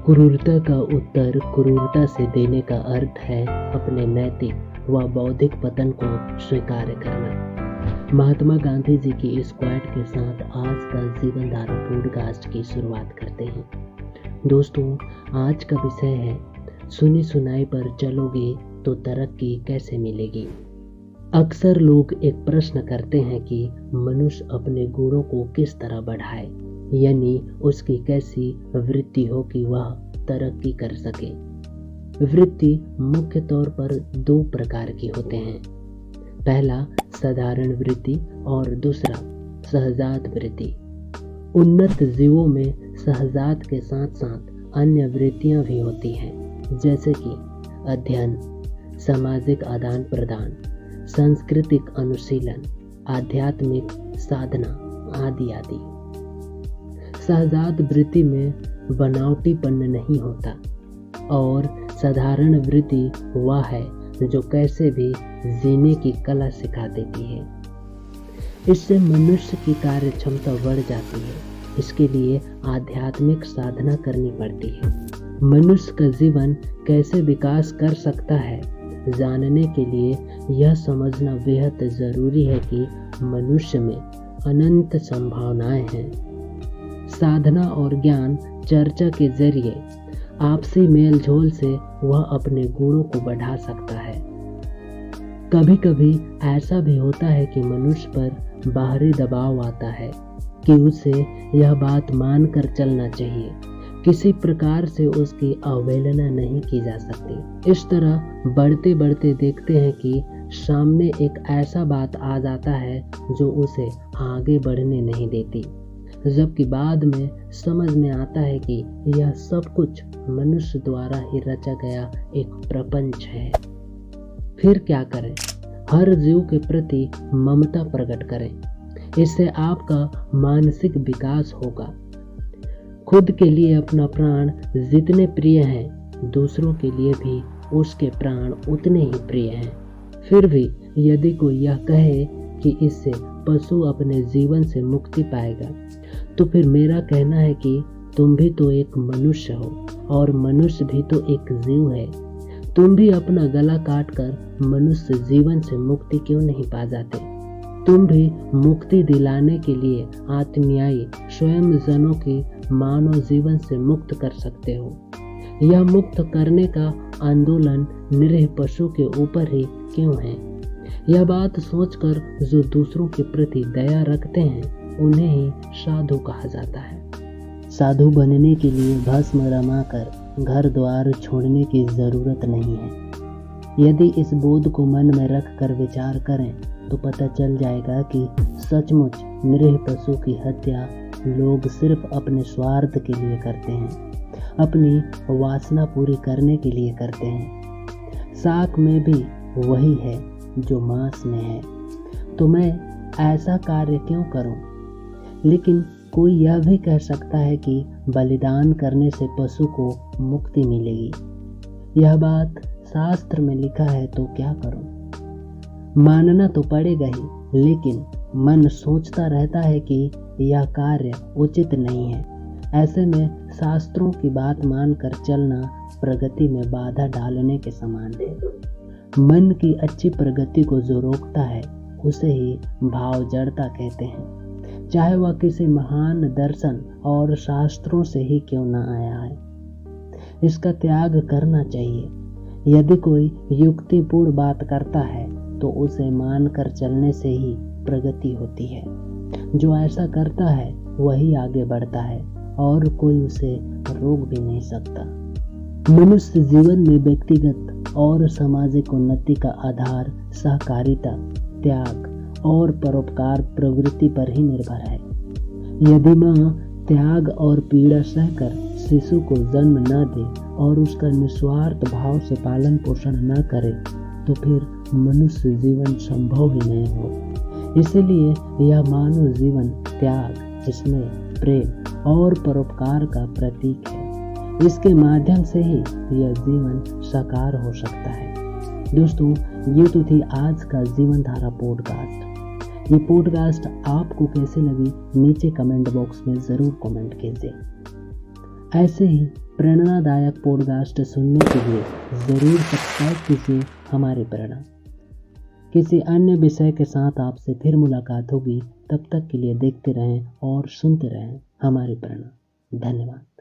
क्रूरता का उत्तर क्रूरता से देने का अर्थ है अपने नैतिक व बौद्धिक पतन को स्वीकार करना। महात्मा गांधी जी की इस क्वाट के साथ आज का जीवन धारा पॉडकास्ट की शुरुआत करते हैं। दोस्तों, आज का विषय है सुनी सुनाई पर चलोगे तो तरक्की कैसे मिलेगी। अक्सर लोग एक प्रश्न करते हैं कि मनुष्य अपने गुणों को किस तरह बढ़ाए, यानी उसकी कैसी वृत्ति हो कि वह तरक्की कर सके। वृत्ति मुख्य तौर पर दो प्रकार की होते हैं। पहला साधारण वृत्ति और दूसरा सहजात वृत्ति। उन्नत जीवों में सहजात के साथ साथ अन्य वृत्तियां भी होती हैं, जैसे कि अध्ययन, सामाजिक आदान प्रदान, सांस्कृतिक अनुशीलन, आध्यात्मिक साधना आदि आदि। सहजात वृत्ति में बनावटीपन नहीं होता और साधारण वृत्ति वह है जो कैसे भी जीने की कला सिखा देती है। इससे मनुष्य की कार्य क्षमता बढ़ जाती है। इसके लिए आध्यात्मिक साधना करनी पड़ती है। मनुष्य का जीवन कैसे विकास कर सकता है, जानने के लिए यह समझना बेहद जरूरी है कि मनुष्य में अनंत संभावनाएं हैं। साधना और ज्ञान चर्चा के जरिए आपसी मेल झोल से वह अपने गुणों को बढ़ा सकता है। कभी कभी ऐसा भी होता है कि मनुष्य पर बाहरी दबाव आता है कि उसे यह बात मानकर चलना चाहिए। किसी प्रकार से उसकी अवहेलना नहीं की जा सकती। इस तरह बढ़ते बढ़ते देखते हैं कि सामने एक ऐसा बात आ जाता है जो उसे आगे बढ़ने नहीं देती, जबकि बाद में समझ में आता है कि यह सब कुछ मनुष्य द्वारा ही रचा गया एक प्रपंच है। फिर क्या करें? हर जीव के प्रति ममता प्रकट करें। इससे आपका मानसिक विकास होगा। खुद के लिए अपना प्राण जितने प्रिय हैं, दूसरों के लिए भी उसके प्राण उतने ही प्रिय हैं। फिर भी यदि कोई यह कहे कि इससे पशु अपने जीवन से मुक्ति पाएगा, तो फिर मेरा कहना है कि तुम भी तो एक मनुष्य हो और मनुष्य भी तो एक जीव है। तुम भी अपना गला काट कर मनुष्य जीवन से मुक्ति क्यों नहीं पा जाते? तुम भी मुक्ति दिलाने के लिए आत्मीयाई स्वयं जनों की मानव जीवन से मुक्त कर सकते हो। यह मुक्त करने का आंदोलन निरीह पशु के ऊपर ही क्यों है? यह बात सोचकर जो दूसरों के प्रति दया रखते हैं उन्हें ही साधु कहा जाता है। साधु बनने के लिए भस्म रमाकर घर द्वार छोड़ने की जरूरत नहीं है। यदि इस बोध को मन में रख कर विचार करें तो पता चल जाएगा कि सचमुच निरीह पशु की हत्या लोग सिर्फ अपने स्वार्थ के लिए करते हैं, अपनी वासना पूरी करने के लिए करते हैं। साख में भी वही है जो मांस में है, तो मैं ऐसा कार्य क्यों करूं? लेकिन कोई यह भी कह सकता है कि बलिदान करने से पशु को मुक्ति मिलेगी। यह बात शास्त्र में लिखा है तो क्या करूं? मानना तो पड़ेगा ही, लेकिन मन सोचता रहता है कि यह कार्य उचित नहीं है। ऐसे में शास्त्रों की बात मानकर चलना प्रगति में बाधा डालने के समान है। मन की अच्छी प्रगति को जो रोकता है उसे ही भाव जड़ता कहते हैं, चाहे वह किसी महान दर्शन और शास्त्रों से ही क्यों न आया है। इसका त्याग करना चाहिए। यदि कोई युक्तिपूर्ण बात करता है तो उसे मानकर चलने से ही प्रगति होती है। जो ऐसा करता है वही आगे बढ़ता है और कोई उसे रोक भी नहीं सकता। मनुष्य जीवन में व्यक्तिगत और सामाजिक उन्नति का आधार सहकारिता, त्याग और परोपकार प्रवृत्ति पर ही निर्भर है। यदि माँ त्याग और पीड़ा सहकर शिशु को जन्म न दे और उसका निस्वार्थ भाव से पालन पोषण न करे तो फिर मनुष्य जीवन संभव ही नहीं हो। इसलिए यह मानव जीवन त्याग, इसमें प्रेम और परोपकार का प्रतीक है। इसके माध्यम से ही यह जीवन साकार हो सकता है। दोस्तों, ये तो थी आज का जीवन धारा पॉडकास्ट। ये पॉडकास्ट आपको कैसे लगी नीचे कमेंट बॉक्स में ज़रूर कमेंट कीजिए। ऐसे ही प्रेरणादायक पॉडकास्ट सुनने के लिए ज़रूर सब्सक्राइब कीजिए हमारे प्रेरणा। किसी अन्य विषय के साथ आपसे फिर मुलाकात होगी। तब तक के लिए देखते रहें और सुनते रहें हमारी प्रेरणा। धन्यवाद।